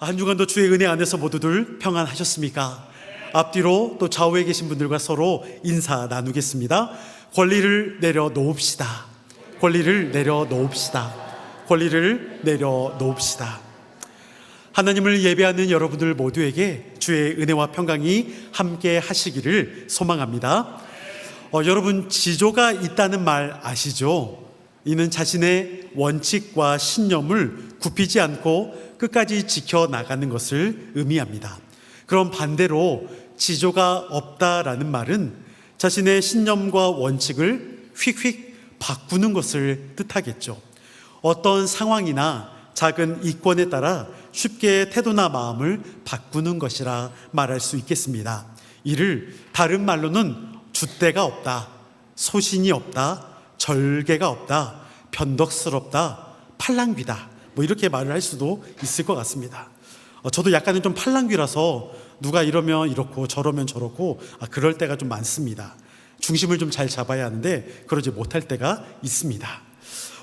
한 주간도 주의 은혜 안에서 모두들 평안하셨습니까? 앞뒤로 또 좌우에 계신 분들과 서로 인사 나누겠습니다. 권리를 내려놓읍시다. 권리를 내려놓읍시다. 권리를 내려놓읍시다. 하나님을 예배하는 여러분들 모두에게 주의 은혜와 평강이 함께 하시기를 소망합니다. 여러분, 지조가 있다는 말 아시죠? 이는 자신의 원칙과 신념을 굽히지 않고 끝까지 지켜나가는 것을 의미합니다. 그럼 반대로 지조가 없다라는 말은 자신의 신념과 원칙을 휙휙 바꾸는 것을 뜻하겠죠. 어떤 상황이나 작은 이권에 따라 쉽게 태도나 마음을 바꾸는 것이라 말할 수 있겠습니다. 이를 다른 말로는 줏대가 없다, 소신이 없다, 절개가 없다, 변덕스럽다, 팔랑귀다, 이렇게 말을 할 수도 있을 것 같습니다. 저도 약간은 좀 팔랑귀라서 누가 이러면 이렇고 저러면 저렇고 그럴 때가 좀 많습니다. 중심을 좀 잘 잡아야 하는데 그러지 못할 때가 있습니다.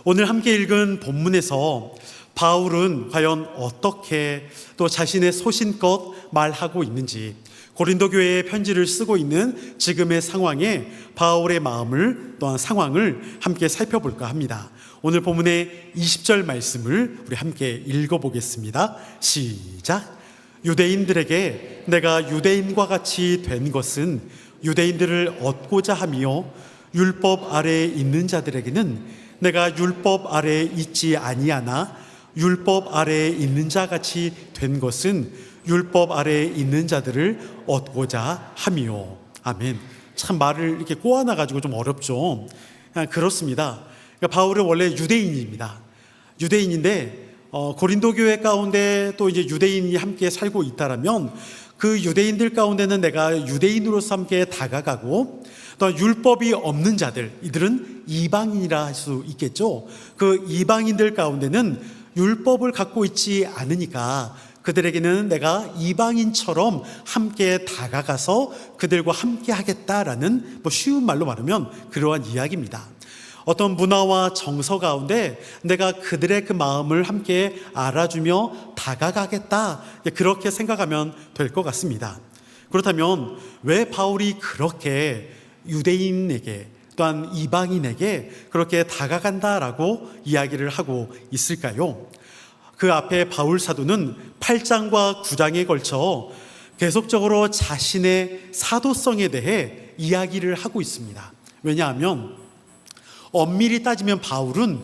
오늘 함께 읽은 본문에서 바울은 과연 어떻게 또 자신의 소신껏 말하고 있는지, 고린도 교회에 편지를 쓰고 있는 지금의 상황에 바울의 마음을 또한 상황을 함께 살펴볼까 합니다. 오늘 본문의 20절 말씀을 우리 함께 읽어보겠습니다. 시작. 유대인들에게 내가 유대인과 같이 된 것은 유대인들을 얻고자 하며 율법 아래에 있는 자들에게는 내가 율법 아래에 있지 아니하나 율법 아래에 있는 자 같이 된 것은 율법 아래에 있는 자들을 얻고자 하며. 아멘. 참 말을 이렇게 꼬아놔가지고 좀 어렵죠. 그렇습니다. 그러니까 바울은 원래 유대인입니다. 유대인인데 고린도 교회 가운데 또 이제 유대인이 함께 살고 있다라면 그 유대인들 가운데는 내가 유대인으로서 함께 다가가고 또 율법이 없는 자들, 이들은 이방인이라 할 수 있겠죠. 그 이방인들 가운데는 율법을 갖고 있지 않으니까 그들에게는 내가 이방인처럼 함께 다가가서 그들과 함께 하겠다라는 쉬운 말로 말하면 그러한 이야기입니다. 어떤 문화와 정서 가운데 내가 그들의 그 마음을 함께 알아주며 다가가겠다, 그렇게 생각하면 될 것 같습니다. 그렇다면 왜 바울이 그렇게 유대인에게 또한 이방인에게 그렇게 다가간다라고 이야기를 하고 있을까요? 그 앞에 바울 사도는 8장과 9장에 걸쳐 계속적으로 자신의 사도성에 대해 이야기를 하고 있습니다. 왜냐하면 엄밀히 따지면 바울은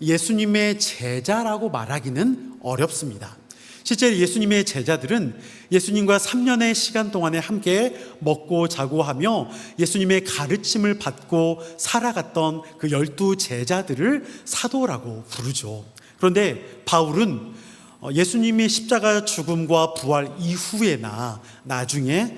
예수님의 제자라고 말하기는 어렵습니다. 실제 예수님의 제자들은 예수님과 3년의 시간 동안에 함께 먹고 자고 하며 예수님의 가르침을 받고 살아갔던 그 12 제자들을 사도라고 부르죠. 그런데 바울은 예수님의 십자가 죽음과 부활 이후에나 나중에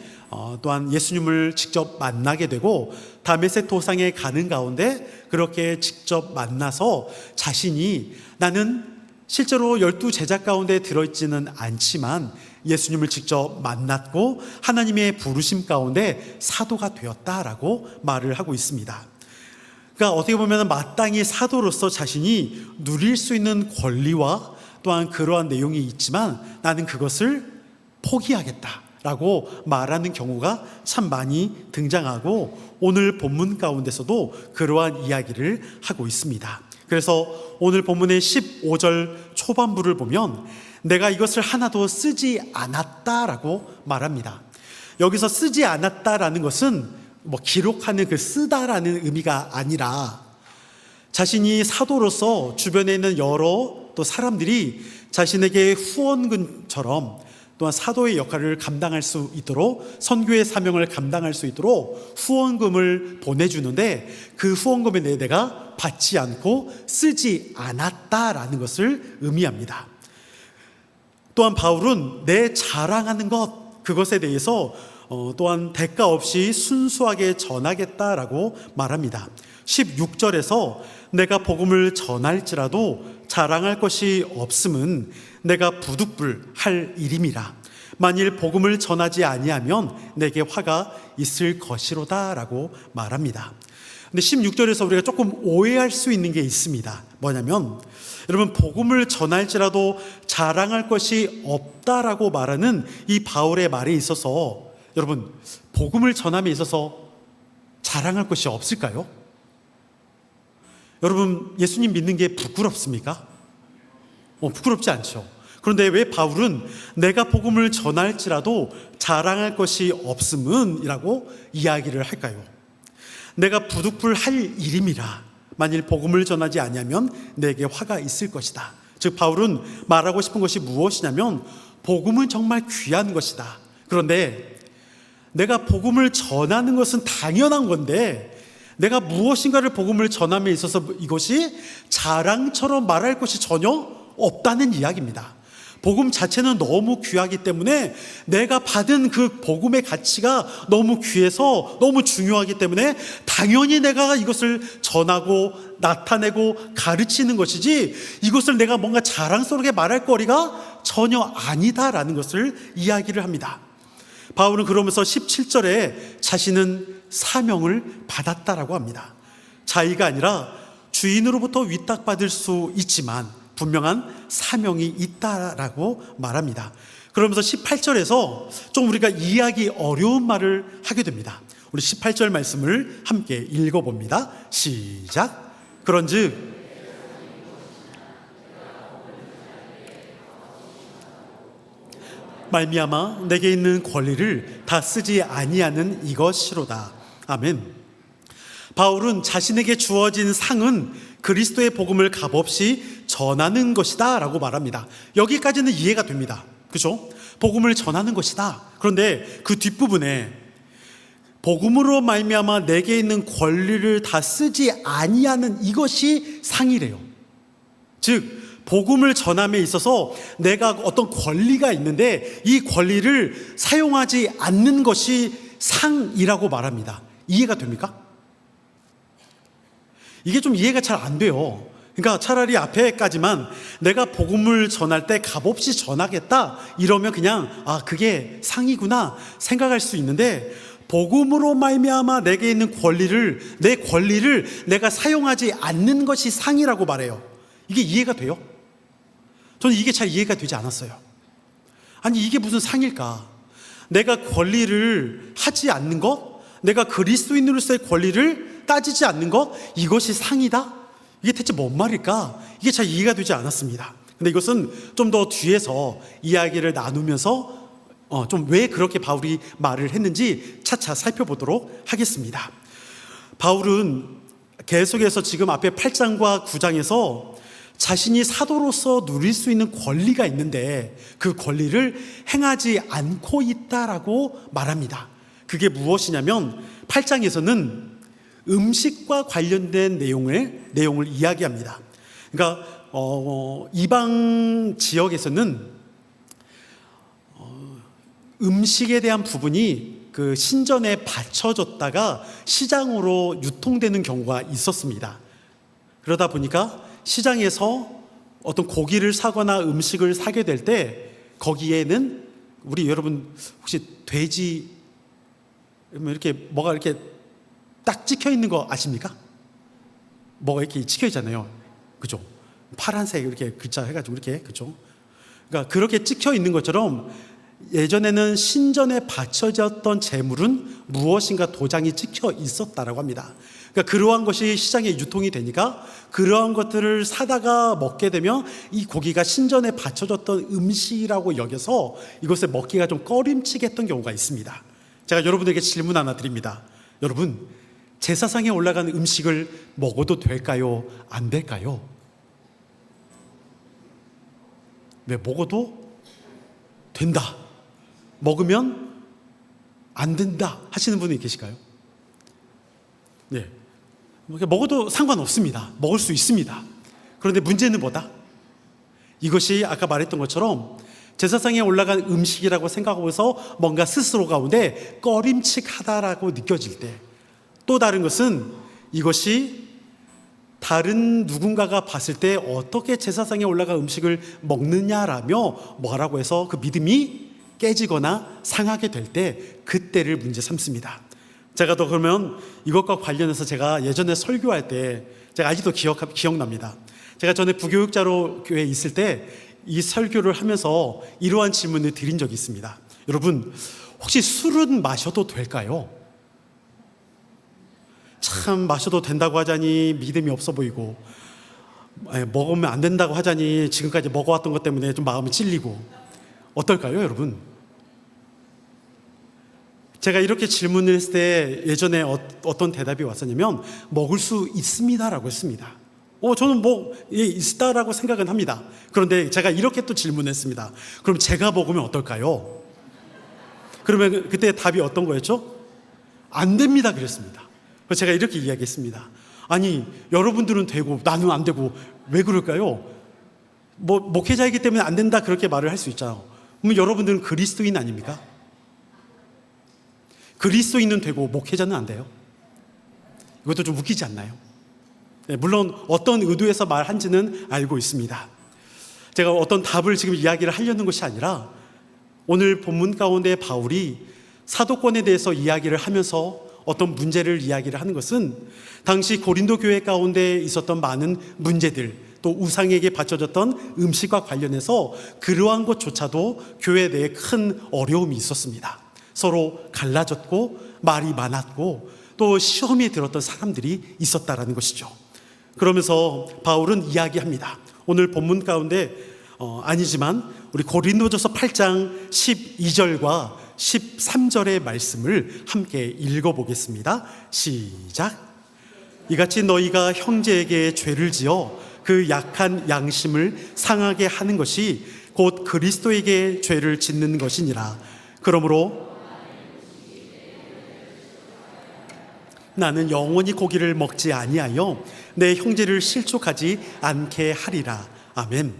또한 예수님을 직접 만나게 되고 다메섹 도상에 가는 가운데 그렇게 직접 만나서 자신이 나는 실제로 12 제자 가운데 들어있지는 않지만 예수님을 직접 만났고 하나님의 부르심 가운데 사도가 되었다라고 말을 하고 있습니다. 그러니까 어떻게 보면 마땅히 사도로서 자신이 누릴 수 있는 권리와 또한 그러한 내용이 있지만 나는 그것을 포기하겠다라고 말하는 경우가 참 많이 등장하고 오늘 본문 가운데서도 그러한 이야기를 하고 있습니다. 그래서 오늘 본문의 15절 초반부를 보면 내가 이것을 하나도 쓰지 않았다라고 말합니다. 여기서 쓰지 않았다라는 것은 기록하는 그 쓰다라는 의미가 아니라 자신이 사도로서 주변에 있는 여러 또 사람들이 자신에게 후원금처럼 또한 사도의 역할을 감당할 수 있도록 선교의 사명을 감당할 수 있도록 후원금을 보내주는데 그 후원금에 대해 내가 받지 않고 쓰지 않았다라는 것을 의미합니다. 또한 바울은 내 자랑하는 것, 그것에 대해서 또한 대가 없이 순수하게 전하겠다라고 말합니다. 16절에서 내가 복음을 전할지라도 자랑할 것이 없음은 내가 부득불할 일임이라. 만일 복음을 전하지 아니하면 내게 화가 있을 것이로다 라고 말합니다. 근데 16절에서 우리가 조금 오해할 수 있는 게 있습니다. 뭐냐면 여러분, 복음을 전할지라도 자랑할 것이 없다라고 말하는 이 바울의 말에 있어서 여러분, 복음을 전함에 있어서 자랑할 것이 없을까요? 여러분, 예수님 믿는 게 부끄럽습니까? 부끄럽지 않죠. 그런데 왜 바울은 내가 복음을 전할지라도 자랑할 것이 없음은 이라고 이야기를 할까요? 내가 부득불할 일임이라 만일 복음을 전하지 아니하면 내게 화가 있을 것이다. 즉 바울은 말하고 싶은 것이 무엇이냐면 복음은 정말 귀한 것이다. 그런데 내가 복음을 전하는 것은 당연한 건데 내가 무엇인가를 복음을 전함에 있어서 이것이 자랑처럼 말할 것이 전혀 없다는 이야기입니다. 복음 자체는 너무 귀하기 때문에 내가 받은 그 복음의 가치가 너무 귀해서 너무 중요하기 때문에 당연히 내가 이것을 전하고 나타내고 가르치는 것이지 이것을 내가 뭔가 자랑스럽게 말할 거리가 전혀 아니다라는 것을 이야기를 합니다. 바울은 그러면서 17절에 자신은 사명을 받았다라고 합니다. 자의가 아니라 주인으로부터 위탁받을 수 있지만 분명한 사명이 있다라고 말합니다. 그러면서 18절에서 좀 우리가 이해하기 어려운 말을 하게 됩니다. 우리 18절 말씀을 함께 읽어봅니다. 시작. 그런즉 말미암아 내게 있는 권리를 다 쓰지 아니하는 이것이로다. 아멘. 바울은 자신에게 주어진 상은 그리스도의 복음을 값없이 전하는 것이다 라고 말합니다. 여기까지는 이해가 됩니다. 그죠? 복음을 전하는 것이다. 그런데 그 뒷부분에 복음으로 말미암아 내게 있는 권리를 다 쓰지 아니하는 이것이 상이래요. 즉 복음을 전함에 있어서 내가 어떤 권리가 있는데 이 권리를 사용하지 않는 것이 상이라고 말합니다. 이해가 됩니까? 이게 좀 이해가 잘 안 돼요. 그러니까 차라리 앞에까지만 내가 복음을 전할 때 값없이 전하겠다 이러면 그냥 그게 상이구나 생각할 수 있는데 복음으로 말미암아 내게 있는 내 권리를 내가 사용하지 않는 것이 상이라고 말해요. 이게 이해가 돼요? 저는 이게 잘 이해가 되지 않았어요. 아니 이게 무슨 상일까? 내가 권리를 하지 않는 것, 내가 그리스도인으로서의 권리를 따지지 않는 것, 이것이 상이다? 이게 대체 뭔 말일까? 이게 잘 이해가 되지 않았습니다. 근데 이것은 좀 더 뒤에서 이야기를 나누면서 좀 왜 그렇게 바울이 말을 했는지 차차 살펴보도록 하겠습니다. 바울은 계속해서 지금 앞에 8장과 9장에서 자신이 사도로서 누릴 수 있는 권리가 있는데 그 권리를 행하지 않고 있다라고 말합니다. 그게 무엇이냐면 8장에서는 음식과 관련된 내용을 이야기합니다. 그러니까 이방 지역에서는 음식에 대한 부분이 그 신전에 바쳐졌다가 시장으로 유통되는 경우가 있었습니다. 그러다 보니까 시장에서 어떤 고기를 사거나 음식을 사게 될 때 거기에는 우리 여러분 혹시 돼지 이렇게 뭐가 이렇게 딱 찍혀 있는 거 아십니까? 뭐가 이렇게 찍혀 있잖아요. 그죠? 파란색 이렇게 글자 해가지고 이렇게 그죠? 그러니까 그렇게 찍혀 있는 것처럼 예전에는 신전에 바쳐졌던 재물은 무엇인가 도장이 찍혀 있었다라고 합니다. 그러니까 그러한 것이 시장에 유통이 되니까 그러한 것들을 사다가 먹게 되면 이 고기가 신전에 바쳐졌던 음식이라고 여겨서 이것을 먹기가 좀 꺼림칙 했던 경우가 있습니다. 제가 여러분에게 질문 하나 드립니다. 여러분, 제사상에 올라간 음식을 먹어도 될까요? 안 될까요? 네, 먹어도 된다. 먹으면 안 된다 하시는 분이 계실까요? 네, 먹어도 상관없습니다. 먹을 수 있습니다. 그런데 문제는 뭐다? 이것이 아까 말했던 것처럼 제사상에 올라간 음식이라고 생각하고서 뭔가 스스로 가운데 꺼림칙하다라고 느껴질 때, 또 다른 것은 이것이 다른 누군가가 봤을 때 어떻게 제사상에 올라간 음식을 먹느냐라며 뭐라고 해서 그 믿음이 깨지거나 상하게 될 때 그때를 문제 삼습니다. 제가 또 그러면 이것과 관련해서 제가 예전에 설교할 때 제가 아직도 기억납니다. 제가 전에 부교육자로 교회에 있을 때 이 설교를 하면서 이러한 질문을 드린 적이 있습니다. 여러분, 혹시 술은 마셔도 될까요? 참 마셔도 된다고 하자니 믿음이 없어 보이고, 먹으면 안 된다고 하자니 지금까지 먹어왔던 것 때문에 좀 마음이 찔리고, 어떨까요, 여러분? 제가 이렇게 질문을 했을 때 예전에 어떤 대답이 왔었냐면 먹을 수 있습니다라고 했습니다. 저는 있다라고 생각은 합니다. 그런데 제가 이렇게 또 질문했습니다. 그럼 제가 먹으면 어떨까요? 그러면 그때 답이 어떤 거였죠? 안 됩니다 그랬습니다. 그래서 제가 이렇게 이야기했습니다. 아니, 여러분들은 되고 나는 안 되고 왜 그럴까요? 목회자이기 때문에 안 된다 그렇게 말을 할 수 있잖아요. 그러면 여러분들은 그리스도인 아닙니까? 그리스도인은 되고 목회자는 안 돼요? 이것도 좀 웃기지 않나요? 네, 물론 어떤 의도에서 말한지는 알고 있습니다. 제가 어떤 답을 지금 이야기를 하려는 것이 아니라 오늘 본문 가운데 바울이 사도권에 대해서 이야기를 하면서 어떤 문제를 이야기를 하는 것은 당시 고린도 교회 가운데 있었던 많은 문제들, 또 우상에게 바쳐졌던 음식과 관련해서 그러한 것조차도 교회 내에 큰 어려움이 있었습니다. 서로 갈라졌고 말이 많았고 또 시험에 들었던 사람들이 있었다라는 것이죠. 그러면서 바울은 이야기합니다. 오늘 본문 가운데 아니지만 우리 고린도전서 8장 12절과 13절의 말씀을 함께 읽어보겠습니다. 시작. 이같이 너희가 형제에게 죄를 지어 그 약한 양심을 상하게 하는 것이 곧 그리스도에게 죄를 짓는 것이니라. 그러므로 나는 영원히 고기를 먹지 아니하여 내 형제를 실족하지 않게 하리라. 아멘.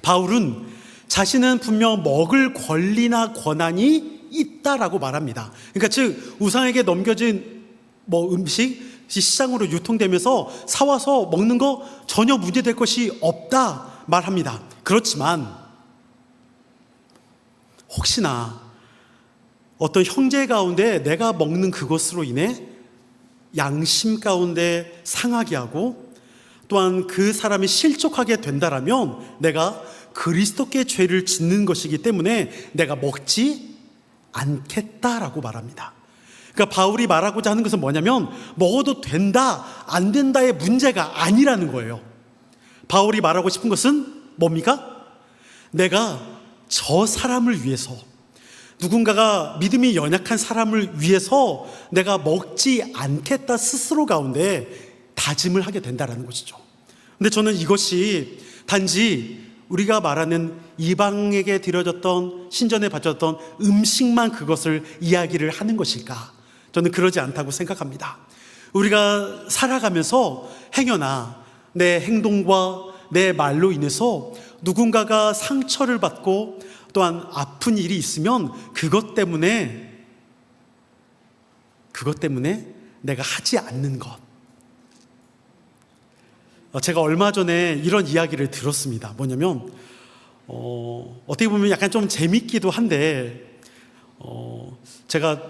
바울은 자신은 분명 먹을 권리나 권한이 있다라고 말합니다. 그러니까 즉 우상에게 넘겨진 음식이 시장으로 유통되면서 사와서 먹는 거 전혀 문제될 것이 없다 말합니다. 그렇지만 혹시나 어떤 형제 가운데 내가 먹는 그것으로 인해 양심 가운데 상하게 하고 또한 그 사람이 실족하게 된다라면 내가 그리스도께 죄를 짓는 것이기 때문에 내가 먹지 않겠다라고 말합니다. 그러니까 바울이 말하고자 하는 것은 뭐냐면 먹어도 된다 안 된다의 문제가 아니라는 거예요. 바울이 말하고 싶은 것은 뭡니까? 내가 저 사람을 위해서, 누군가가 믿음이 연약한 사람을 위해서 내가 먹지 않겠다 스스로 가운데 다짐을 하게 된다는 것이죠. 근데 저는 이것이 단지 우리가 말하는 이방에게 드려졌던 신전에 바쳤던 음식만 그것을 이야기를 하는 것일까? 저는 그러지 않다고 생각합니다. 우리가 살아가면서 행여나 내 행동과 내 말로 인해서 누군가가 상처를 받고 또한 아픈 일이 있으면 그것 때문에 내가 하지 않는 것. 제가 얼마 전에 이런 이야기를 들었습니다. 뭐냐면 어떻게 보면 약간 좀 재밌기도 한데 제가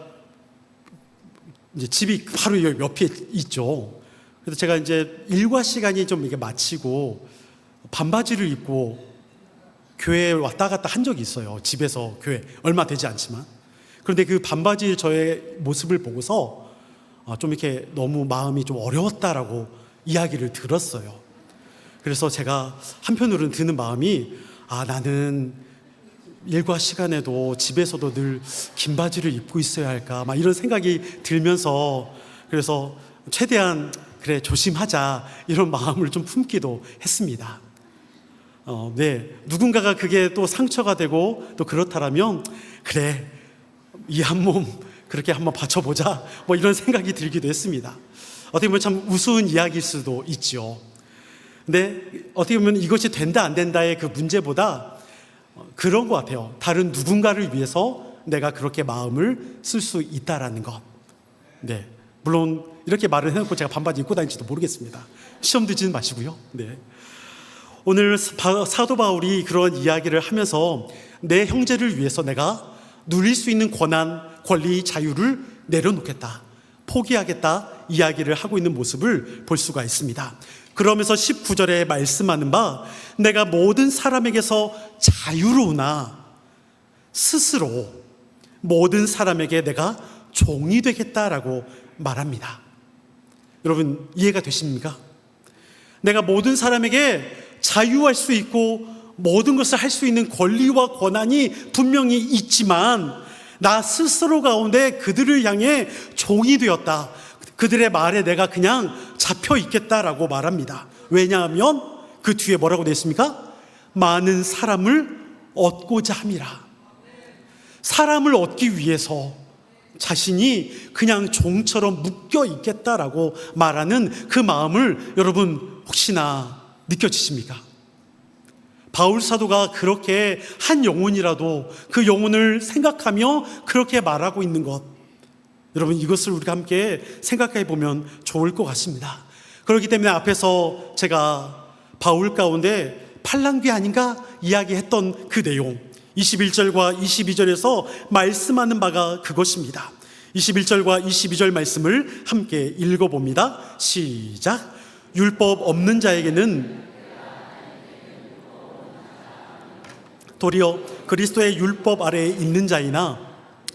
이제 집이 바로 여기 옆에 있죠. 그래서 제가 이제 일과 시간이 좀 이렇게 마치고 반바지를 입고 교회에 왔다 갔다 한 적이 있어요. 집에서 교회 얼마 되지 않지만. 그런데 그 반바지 저의 모습을 보고서 좀 이렇게 너무 마음이 좀 어려웠다라고 이야기를 들었어요. 그래서 제가 한편으로는 드는 마음이 나는 일과 시간에도 집에서도 늘 긴 바지를 입고 있어야 할까 막 이런 생각이 들면서 그래서 최대한 그래 조심하자 이런 마음을 좀 품기도 했습니다. 네, 누군가가 그게 또 상처가 되고 또 그렇다라면 그래 이 한 몸 그렇게 한번 바쳐보자 뭐 이런 생각이 들기도 했습니다. 어떻게 보면 참 우스운 이야기일 수도 있죠. 근데 어떻게 보면 이것이 된다 안 된다의 그 문제보다 그런 것 같아요. 다른 누군가를 위해서 내가 그렇게 마음을 쓸 수 있다라는 것. 네, 물론 이렇게 말을 해놓고 제가 반바지 입고 다닐지도 모르겠습니다. 시험 들지는 마시고요. 네. 오늘 사도 바울이 그런 이야기를 하면서 내 형제를 위해서 내가 누릴 수 있는 권한, 권리, 자유를 내려놓겠다. 포기하겠다 이야기를 하고 있는 모습을 볼 수가 있습니다. 그러면서 19절에 말씀하는 바 내가 모든 사람에게서 자유로우나 스스로 모든 사람에게 내가 종이 되겠다라고 말합니다. 여러분 이해가 되십니까? 내가 모든 사람에게 자유할 수 있고 모든 것을 할 수 있는 권리와 권한이 분명히 있지만 나 스스로 가운데 그들을 향해 종이 되었다. 그들의 말에 내가 그냥 잡혀 있겠다라고 말합니다. 왜냐하면 그 뒤에 뭐라고 되어 있습니까? 많은 사람을 얻고자 함이라. 사람을 얻기 위해서 자신이 그냥 종처럼 묶여 있겠다라고 말하는 그 마음을 여러분 혹시나 느껴지십니까? 바울 사도가 그렇게 한 영혼이라도 그 영혼을 생각하며 그렇게 말하고 있는 것, 여러분 이것을 우리가 함께 생각해 보면 좋을 것 같습니다. 그렇기 때문에 앞에서 제가 바울 가운데 팔랑귀 아닌가 이야기했던 그 내용 21절과 22절에서 말씀하는 바가 그것입니다. 21절과 22절 말씀을 함께 읽어봅니다. 시작. 율법 없는 자에게는 도리어 그리스도의 율법 아래에 있는 자이나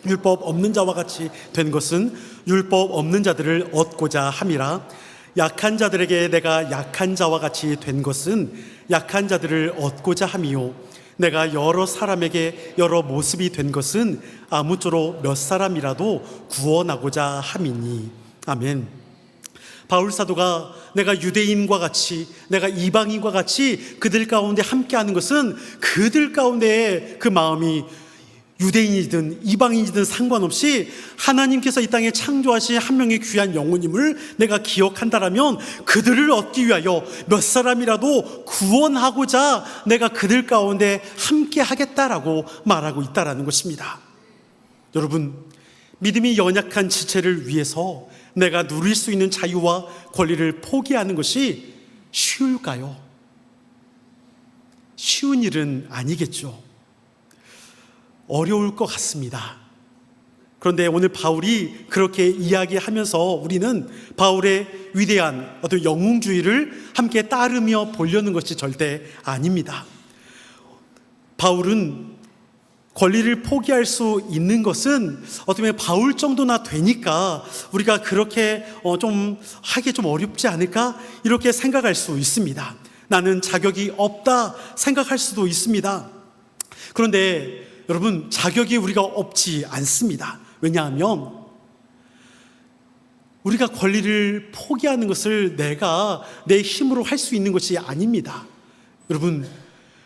율법 없는 자와 같이 된 것은 율법 없는 자들을 얻고자 함이라. 약한 자들에게 내가 약한 자와 같이 된 것은 약한 자들을 얻고자 함이요 내가 여러 사람에게 여러 모습이 된 것은 아무쪼록 몇 사람이라도 구원하고자 함이니. 아멘. 바울 사도가 내가 유대인과 같이 내가 이방인과 같이 그들 가운데 함께하는 것은 그들 가운데의 그 마음이 유대인이든 이방인이든 상관없이 하나님께서 이 땅에 창조하신 한 명의 귀한 영혼임을 내가 기억한다라면 그들을 얻기 위하여 몇 사람이라도 구원하고자 내가 그들 가운데 함께 하겠다라고 말하고 있다라는 것입니다. 여러분, 믿음이 연약한 지체를 위해서 내가 누릴 수 있는 자유와 권리를 포기하는 것이 쉬울까요? 쉬운 일은 아니겠죠. 어려울 것 같습니다. 그런데 오늘 바울이 그렇게 이야기하면서 우리는 바울의 위대한 어떤 영웅주의를 함께 따르며 보려는 것이 절대 아닙니다. 바울은 권리를 포기할 수 있는 것은 어떻게 보면 바울 정도나 되니까 우리가 그렇게 좀 하기 좀 어렵지 않을까 이렇게 생각할 수 있습니다. 나는 자격이 없다 생각할 수도 있습니다. 그런데 여러분, 자격이 우리가 없지 않습니다. 왜냐하면 우리가 권리를 포기하는 것을 내가 내 힘으로 할 수 있는 것이 아닙니다. 여러분,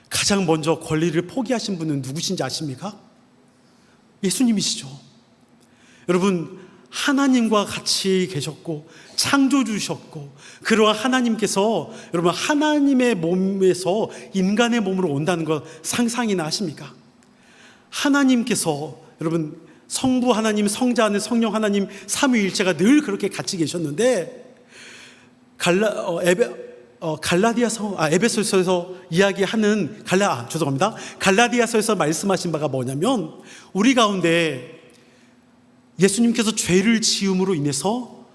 가장 먼저 권리를 포기하신 분은 누구신지 아십니까? 예수님이시죠. 여러분, 하나님과 같이 계셨고 창조주셨고 그러한 하나님께서 여러분 하나님의 몸에서 인간의 몸으로 온다는 것 상상이나 하십니까? 하나님께서 여러분 성부 하나님, 성자 하나님, 성령 하나님 삼위일체가 늘 그렇게 같이 계셨는데 에베소서에서 이야기하는 갈라디아서에서 말씀하신 바가 뭐냐면 우리 가운데 예수님께서 죄를 지음으로 인해서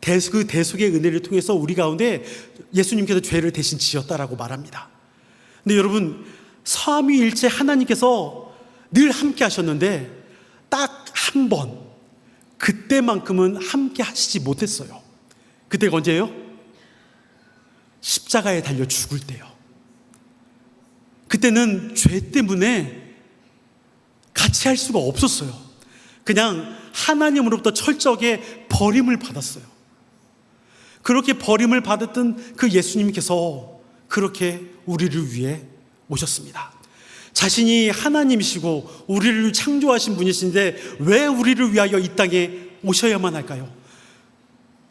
그 대속의 은혜를 통해서 우리 가운데 예수님께서 죄를 대신 지었다라고 말합니다. 근데 여러분 삼위일체 하나님께서 늘 함께 하셨는데 딱 한 번 그때만큼은 함께 하시지 못했어요. 그때가 언제예요? 십자가에 달려 죽을 때요. 그때는 죄 때문에 같이 할 수가 없었어요. 그냥 하나님으로부터 철저하게 버림을 받았어요. 그렇게 버림을 받았던 그 예수님께서 그렇게 우리를 위해 오셨습니다. 자신이 하나님이시고 우리를 창조하신 분이신데 왜 우리를 위하여 이 땅에 오셔야만 할까요?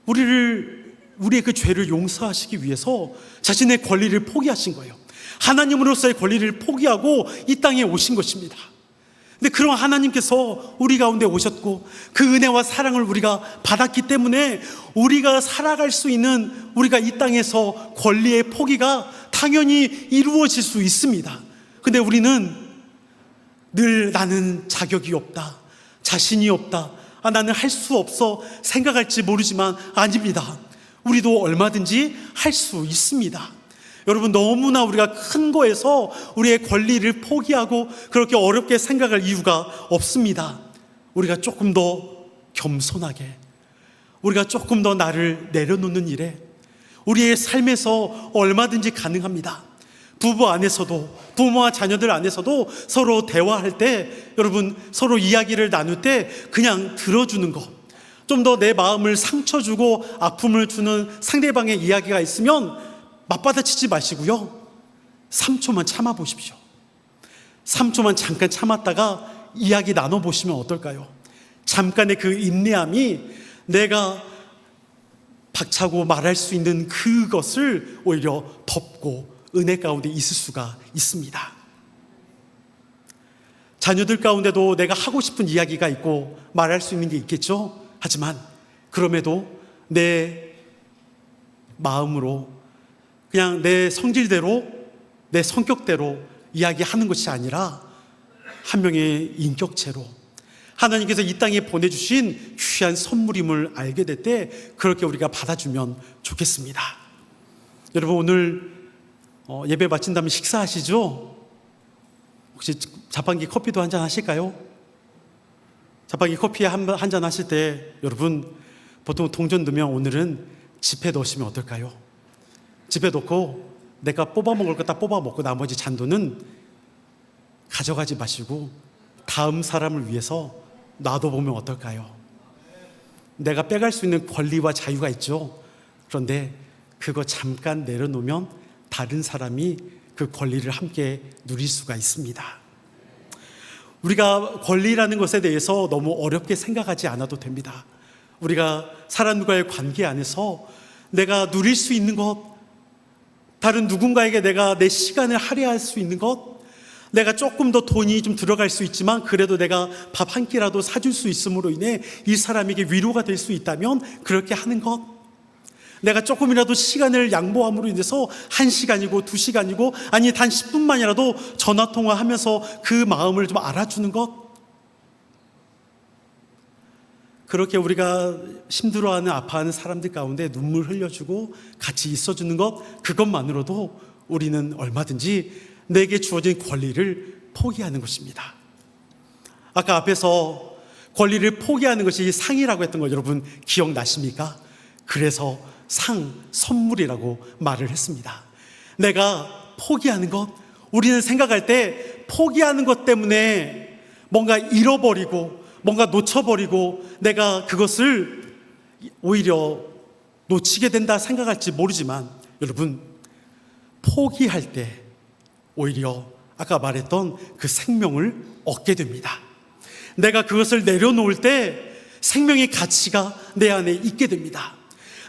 우리의 그 죄를 용서하시기 위해서 자신의 권리를 포기하신 거예요. 하나님으로서의 권리를 포기하고 이 땅에 오신 것입니다. 근데 그런 하나님께서 우리 가운데 오셨고 그 은혜와 사랑을 우리가 받았기 때문에 우리가 살아갈 수 있는 우리가 이 땅에서 권리의 포기가 당연히 이루어질 수 있습니다. 근데 우리는 늘 나는 자격이 없다, 자신이 없다, 나는 할 수 없어 생각할지 모르지만 아닙니다. 우리도 얼마든지 할 수 있습니다. 여러분, 너무나 우리가 큰 거에서 우리의 권리를 포기하고 그렇게 어렵게 생각할 이유가 없습니다. 우리가 조금 더 겸손하게, 우리가 조금 더 나를 내려놓는 일에 우리의 삶에서 얼마든지 가능합니다. 부부 안에서도, 부모와 자녀들 안에서도 서로 대화할 때, 여러분, 서로 이야기를 나눌 때 그냥 들어주는 것, 좀 더 내 마음을 상처 주고 아픔을 주는 상대방의 이야기가 있으면 맞받아치지 마시고요, 3초만 참아보십시오. 3초만 잠깐 참았다가 이야기 나눠보시면 어떨까요? 잠깐의 그 인내함이 내가 박차고 말할 수 있는 그것을 오히려 덮고 은혜 가운데 있을 수가 있습니다. 자녀들 가운데도 내가 하고 싶은 이야기가 있고 말할 수 있는 게 있겠죠. 하지만 그럼에도 내 마음으로 그냥 내 성질대로, 내 성격대로 이야기하는 것이 아니라 한 명의 인격체로 하나님께서 이 땅에 보내주신 귀한 선물임을 알게 될 때 그렇게 우리가 받아주면 좋겠습니다. 여러분, 오늘 예배 마친 다음에 식사하시죠? 혹시 자판기 커피도 한잔 하실까요? 자판기 커피 한 잔 하실 때 여러분, 보통 동전 넣으면 오늘은 지폐 넣으시면 어떨까요? 지폐 넣고 내가 뽑아 먹을 거 다 뽑아 먹고 나머지 잔돈은 가져가지 마시고 다음 사람을 위해서 놔둬보면 어떨까요? 내가 빼갈 수 있는 권리와 자유가 있죠. 그런데 그거 잠깐 내려놓으면 다른 사람이 그 권리를 함께 누릴 수가 있습니다. 우리가 권리라는 것에 대해서 너무 어렵게 생각하지 않아도 됩니다. 우리가 사람과의 관계 안에서 내가 누릴 수 있는 것, 다른 누군가에게 내가 내 시간을 할애할 수 있는 것, 내가 조금 더 돈이 좀 들어갈 수 있지만 그래도 내가 밥 한 끼라도 사줄 수 있음으로 인해 이 사람에게 위로가 될 수 있다면 그렇게 하는 것, 내가 조금이라도 시간을 양보함으로 인해서 1시간이고 2시간이고 아니 단 10분만이라도 전화통화하면서 그 마음을 좀 알아주는 것, 그렇게 우리가 힘들어하는 아파하는 사람들 가운데 눈물 흘려주고 같이 있어주는 것, 그것만으로도 우리는 얼마든지 내게 주어진 권리를 포기하는 것입니다. 아까 앞에서 권리를 포기하는 것이 상이라고 했던 거 여러분 기억나십니까? 그래서 선물이라고 말을 했습니다. 내가 포기하는 것, 우리는 생각할 때 포기하는 것 때문에 뭔가 잃어버리고 뭔가 놓쳐버리고 내가 그것을 오히려 놓치게 된다 생각할지 모르지만 여러분, 포기할 때 오히려 아까 말했던 그 생명을 얻게 됩니다. 내가 그것을 내려놓을 때 생명의 가치가 내 안에 있게 됩니다.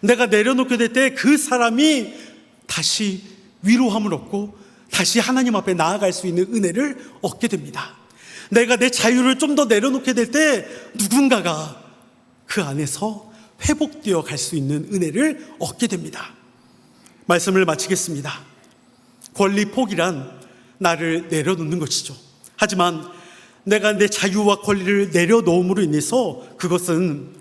내가 내려놓게 될 때 그 사람이 다시 위로함을 얻고 다시 하나님 앞에 나아갈 수 있는 은혜를 얻게 됩니다. 내가 내 자유를 좀 더 내려놓게 될 때 누군가가 그 안에서 회복되어 갈 수 있는 은혜를 얻게 됩니다. 말씀을 마치겠습니다. 권리 포기란 나를 내려놓는 것이죠. 하지만 내가 내 자유와 권리를 내려놓음으로 인해서 그것은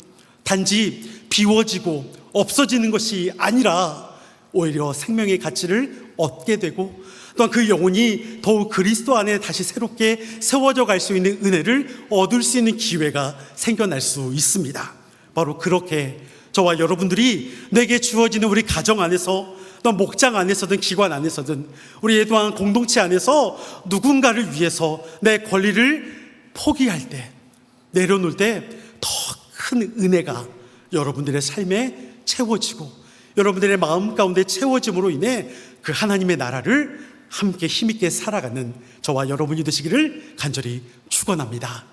단지 비워지고 없어지는 것이 아니라 오히려 생명의 가치를 얻게 되고 또한 그 영혼이 더욱 그리스도 안에 다시 새롭게 세워져 갈 수 있는 은혜를 얻을 수 있는 기회가 생겨날 수 있습니다. 바로 그렇게 저와 여러분들이 내게 주어지는 우리 가정 안에서 또 목장 안에서든 기관 안에서든 우리 예도한 공동체 안에서 누군가를 위해서 내 권리를 포기할 때, 내려놓을 때 더 큰 은혜가 여러분들의 삶에 채워지고 여러분들의 마음 가운데 채워짐으로 인해 그 하나님의 나라를 함께 힘있게 살아가는 저와 여러분이 되시기를 간절히 축원합니다.